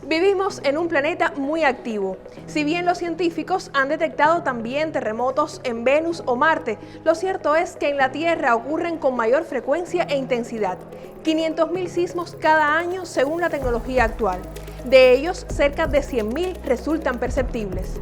Vivimos en un planeta muy activo. Si bien los científicos han detectado también terremotos en Venus o Marte, lo cierto es que en la Tierra ocurren con mayor frecuencia e intensidad. 500.000 sismos cada año según la tecnología actual. De ellos, cerca de 100.000 resultan perceptibles.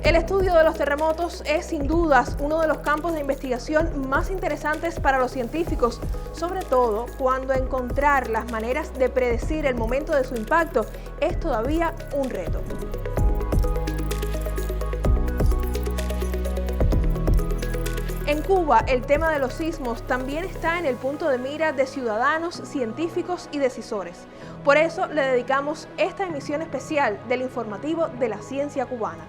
El estudio de los terremotos es sin dudas uno de los campos de investigación más interesantes para los científicos, sobre todo cuando encontrar las maneras de predecir el momento de su impacto es todavía un reto. En Cuba, el tema de los sismos también está en el punto de mira de ciudadanos, científicos y decisores. Por eso le dedicamos esta emisión especial del informativo de la ciencia cubana.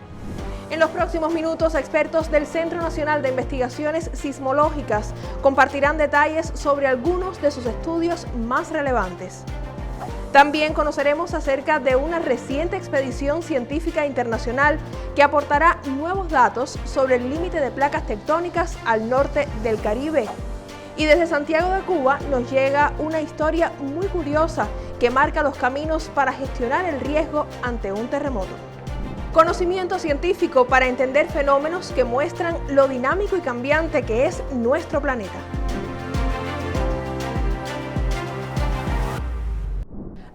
En los próximos minutos, expertos del Centro Nacional de Investigaciones Sismológicas compartirán detalles sobre algunos de sus estudios más relevantes. También conoceremos acerca de una reciente expedición científica internacional que aportará nuevos datos sobre el límite de placas tectónicas al norte del Caribe. Y desde Santiago de Cuba nos llega una historia muy curiosa que marca los caminos para gestionar el riesgo ante un terremoto. Conocimiento científico para entender fenómenos que muestran lo dinámico y cambiante que es nuestro planeta.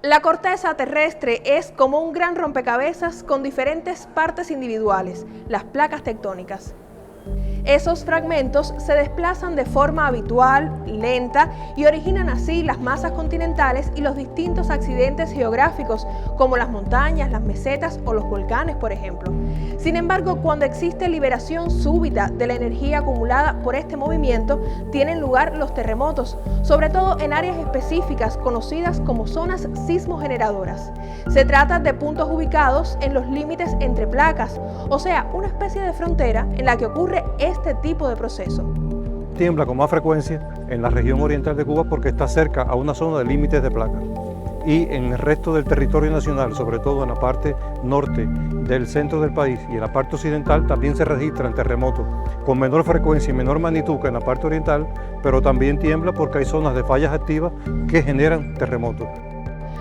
La corteza terrestre es como un gran rompecabezas con diferentes partes individuales, las placas tectónicas. Esos fragmentos se desplazan de forma habitual, lenta, y originan así las masas continentales y los distintos accidentes geográficos, como las montañas, las mesetas o los volcanes, por ejemplo. Sin embargo, cuando existe liberación súbita de la energía acumulada por este movimiento, tienen lugar los terremotos, sobre todo en áreas específicas conocidas como zonas sismogeneradoras. Se trata de puntos ubicados en los límites entre placas, o sea, una especie de frontera en la que ocurre este tipo de proceso. Tiembla con más frecuencia en la región oriental de Cuba porque está cerca a una zona de límites de placas. Y en el resto del territorio nacional, sobre todo en la parte norte del centro del país y en la parte occidental, también se registran terremotos con menor frecuencia y menor magnitud que en la parte oriental, pero también tiembla porque hay zonas de fallas activas que generan terremotos.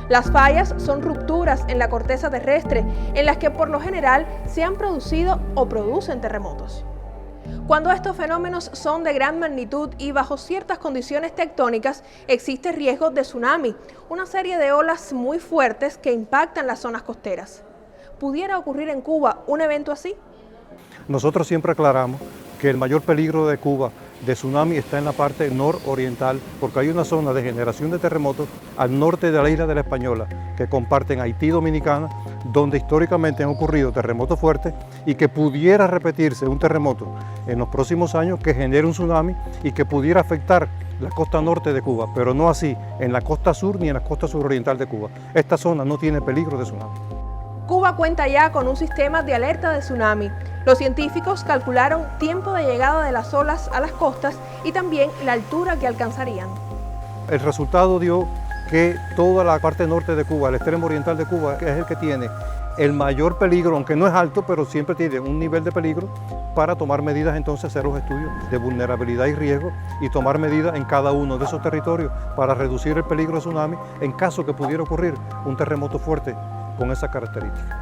Las fallas son rupturas en la corteza terrestre en las que por lo general se han producido o producen terremotos. Cuando estos fenómenos son de gran magnitud y bajo ciertas condiciones tectónicas, existe riesgo de tsunami, una serie de olas muy fuertes que impactan las zonas costeras. ¿Pudiera ocurrir en Cuba un evento así? Nosotros siempre aclaramos que el mayor peligro de Cuba de tsunami está en la parte nororiental, porque hay una zona de generación de terremotos al norte de la isla de la Española, que comparten Haití y Dominicana, donde históricamente han ocurrido terremotos fuertes y que pudiera repetirse un terremoto en los próximos años que genere un tsunami y que pudiera afectar la costa norte de Cuba, pero no así en la costa sur ni en la costa suroriental de Cuba. Esta zona no tiene peligro de tsunami. Cuba cuenta ya con un sistema de alerta de tsunami. Los científicos calcularon tiempo de llegada de las olas a las costas y también la altura que alcanzarían. El resultado dio que toda la parte norte de Cuba, el extremo oriental de Cuba, es el que tiene el mayor peligro, aunque no es alto, pero siempre tiene un nivel de peligro para tomar medidas, entonces hacer los estudios de vulnerabilidad y riesgo y tomar medidas en cada uno de esos territorios para reducir el peligro de tsunami en caso que pudiera ocurrir un terremoto fuerte con esas características.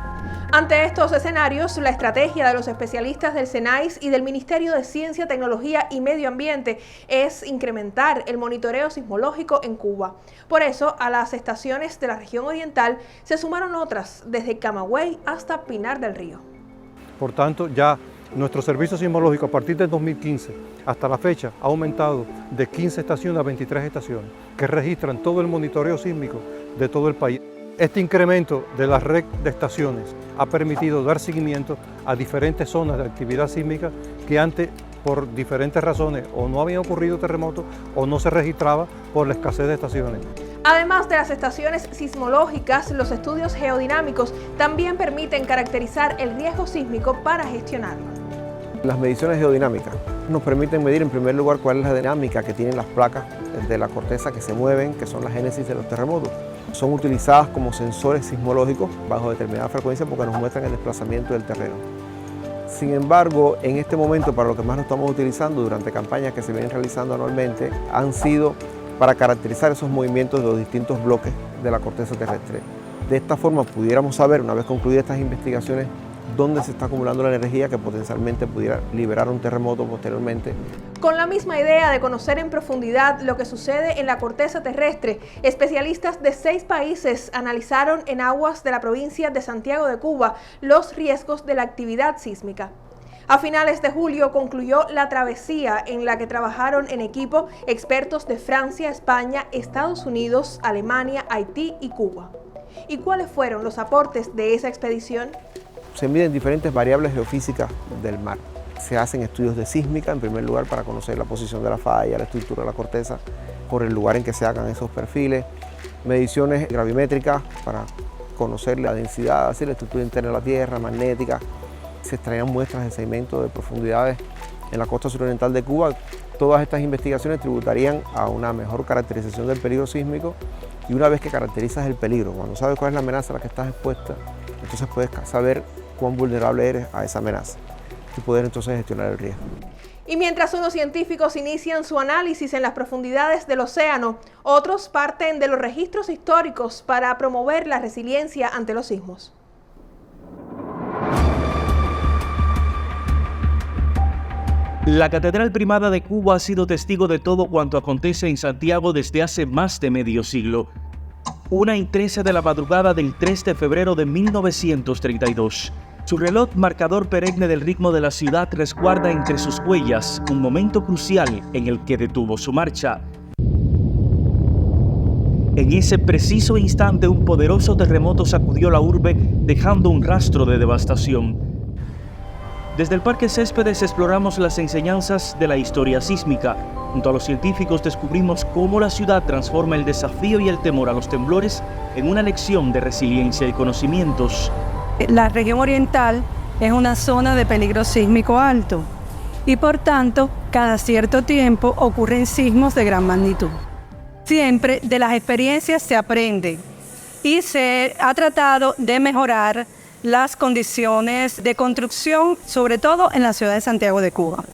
Ante estos escenarios, la estrategia de los especialistas del SENAIS y del Ministerio de Ciencia, Tecnología y Medio Ambiente es incrementar el monitoreo sismológico en Cuba. Por eso, a las estaciones de la región oriental se sumaron otras, desde Camagüey hasta Pinar del Río. Por tanto, ya nuestro servicio sismológico a partir del 2015 hasta la fecha ha aumentado de 15 estaciones a 23 estaciones que registran todo el monitoreo sísmico de todo el país. Este incremento de la red de estaciones ha permitido dar seguimiento a diferentes zonas de actividad sísmica que antes, por diferentes razones, o no habían ocurrido terremotos o no se registraba por la escasez de estaciones. Además de las estaciones sismológicas, los estudios geodinámicos también permiten caracterizar el riesgo sísmico para gestionarlo. Las mediciones geodinámicas nos permiten medir en primer lugar cuál es la dinámica que tienen las placas de la corteza que se mueven, que son la génesis de los terremotos. Son utilizadas como sensores sismológicos bajo determinada frecuencia porque nos muestran el desplazamiento del terreno. Sin embargo, en este momento para lo que más lo estamos utilizando durante campañas que se vienen realizando anualmente han sido para caracterizar esos movimientos de los distintos bloques de la corteza terrestre. De esta forma pudiéramos saber, una vez concluidas estas investigaciones, dónde se está acumulando la energía que potencialmente pudiera liberar un terremoto posteriormente. Con la misma idea de conocer en profundidad lo que sucede en la corteza terrestre, especialistas de 6 países analizaron en aguas de la provincia de Santiago de Cuba los riesgos de la actividad sísmica. A finales de julio concluyó la travesía en la que trabajaron en equipo expertos de Francia, España, Estados Unidos, Alemania, Haití y Cuba. ¿Y cuáles fueron los aportes de esa expedición? Se miden diferentes variables geofísicas del mar. Se hacen estudios de sísmica, en primer lugar, para conocer la posición de la falla, la estructura de la corteza, por el lugar en que se hagan esos perfiles. Mediciones gravimétricas para conocer la densidad, así, la estructura interna de la Tierra, magnética. Se extraían muestras de sedimento de profundidades en la costa suroriental de Cuba. Todas estas investigaciones tributarían a una mejor caracterización del peligro sísmico, y una vez que caracterizas el peligro, cuando sabes cuál es la amenaza a la que estás expuesta, entonces puedes saber cuán vulnerable eres a esa amenaza y poder entonces gestionar el riesgo. Y mientras unos científicos inician su análisis en las profundidades del océano, otros parten de los registros históricos para promover la resiliencia ante los sismos. La Catedral Primada de Cuba ha sido testigo de todo cuanto acontece en Santiago desde hace más de medio siglo. 1:13 de la madrugada del 3 de febrero de 1932. Su reloj marcador perenne del ritmo de la ciudad resguarda entre sus huellas un momento crucial en el que detuvo su marcha. En ese preciso instante, un poderoso terremoto sacudió la urbe, dejando un rastro de devastación. Desde el Parque Céspedes exploramos las enseñanzas de la historia sísmica. Junto a los científicos descubrimos cómo la ciudad transforma el desafío y el temor a los temblores en una lección de resiliencia y conocimientos. La región oriental es una zona de peligro sísmico alto y por tanto cada cierto tiempo ocurren sismos de gran magnitud. Siempre de las experiencias se aprende y se ha tratado de mejorar las condiciones de construcción, sobre todo en la ciudad de Santiago de Cuba.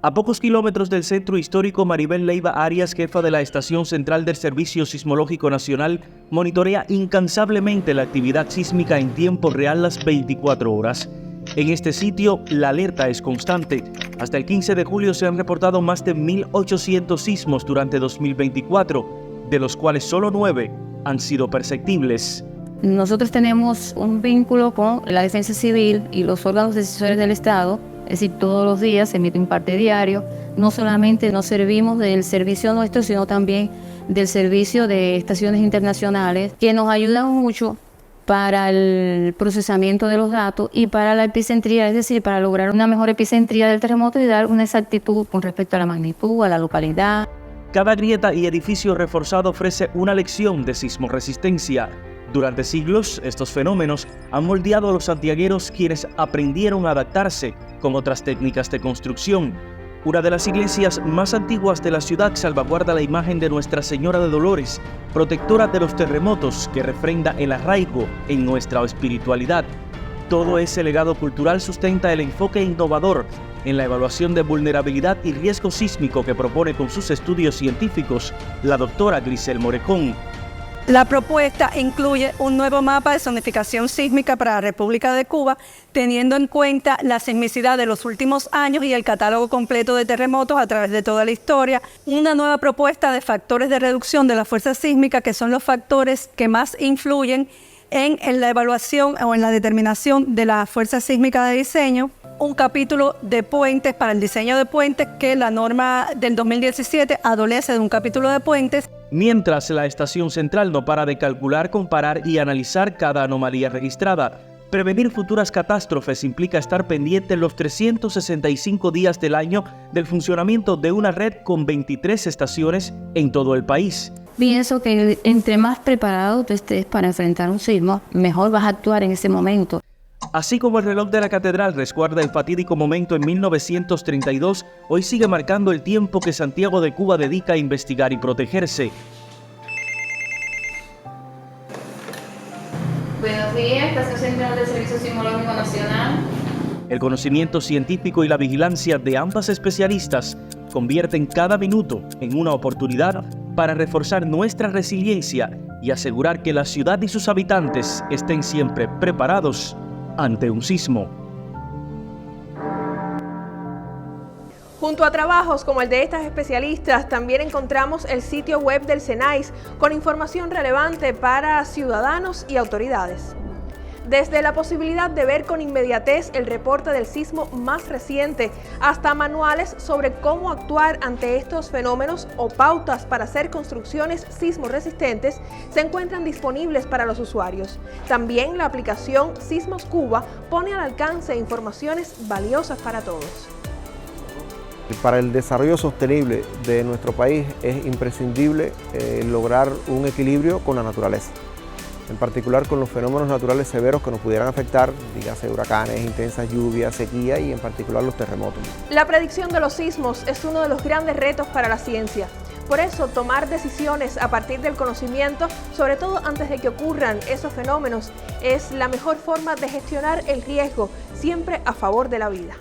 A pocos kilómetros del centro histórico, Maribel Leiva Arias, jefa de la Estación Central del Servicio Sismológico Nacional, monitorea incansablemente la actividad sísmica en tiempo real las 24 horas. En este sitio, la alerta es constante. Hasta el 15 de julio se han reportado más de 1.800 sismos durante 2024, de los cuales solo 9 han sido perceptibles. Nosotros tenemos un vínculo con la Defensa Civil y los órganos decisores del Estado, es decir, todos los días se emite un parte diario. No solamente nos servimos del servicio nuestro, sino también del servicio de estaciones internacionales, que nos ayudan mucho para el procesamiento de los datos y para la epicentría, es decir, para lograr una mejor epicentría del terremoto y dar una exactitud con respecto a la magnitud, a la localidad. Cada grieta y edificio reforzado ofrece una lección de sismoresistencia. Durante siglos, estos fenómenos han moldeado a los santiagueros, quienes aprendieron a adaptarse con otras técnicas de construcción. Una de las iglesias más antiguas de la ciudad salvaguarda la imagen de Nuestra Señora de Dolores, protectora de los terremotos, que refrenda el arraigo en nuestra espiritualidad. Todo ese legado cultural sustenta el enfoque innovador en la evaluación de vulnerabilidad y riesgo sísmico que propone con sus estudios científicos la doctora Grisel Morejón. La propuesta incluye un nuevo mapa de zonificación sísmica para la República de Cuba, teniendo en cuenta la sismicidad de los últimos años y el catálogo completo de terremotos a través de toda la historia. Una nueva propuesta de factores de reducción de la fuerza sísmica, que son los factores que más influyen en la evaluación o en la determinación de la fuerza sísmica de diseño. Un capítulo de puentes para el diseño de puentes, que la norma del 2017 adolece de un capítulo de puentes. Mientras la estación central no para de calcular, comparar y analizar cada anomalía registrada. Prevenir futuras catástrofes implica estar pendiente los 365 días del año del funcionamiento de una red con 23 estaciones en todo el país. Pienso que entre más preparado tú estés para enfrentar un sismo, mejor vas a actuar en ese momento. Así como el reloj de la catedral resguarda el fatídico momento en 1932, hoy sigue marcando el tiempo que Santiago de Cuba dedica a investigar y protegerse. Buenos días, Estación Central del Servicio Sismológico Nacional. El conocimiento científico y la vigilancia de ambas especialistas convierten cada minuto en una oportunidad para reforzar nuestra resiliencia y asegurar que la ciudad y sus habitantes estén siempre preparados ante un sismo. Junto a trabajos como el de estas especialistas, también encontramos el sitio web del SENAIS con información relevante para ciudadanos y autoridades. Desde la posibilidad de ver con inmediatez el reporte del sismo más reciente hasta manuales sobre cómo actuar ante estos fenómenos o pautas para hacer construcciones sismo resistentes se encuentran disponibles para los usuarios. También la aplicación Sismos Cuba pone al alcance informaciones valiosas para todos. Para el desarrollo sostenible de nuestro país es imprescindible lograr un equilibrio con la naturaleza, en particular con los fenómenos naturales severos que nos pudieran afectar, dígase huracanes, intensas lluvias, sequía y en particular los terremotos. La predicción de los sismos es uno de los grandes retos para la ciencia. Por eso, tomar decisiones a partir del conocimiento, sobre todo antes de que ocurran esos fenómenos, es la mejor forma de gestionar el riesgo, siempre a favor de la vida.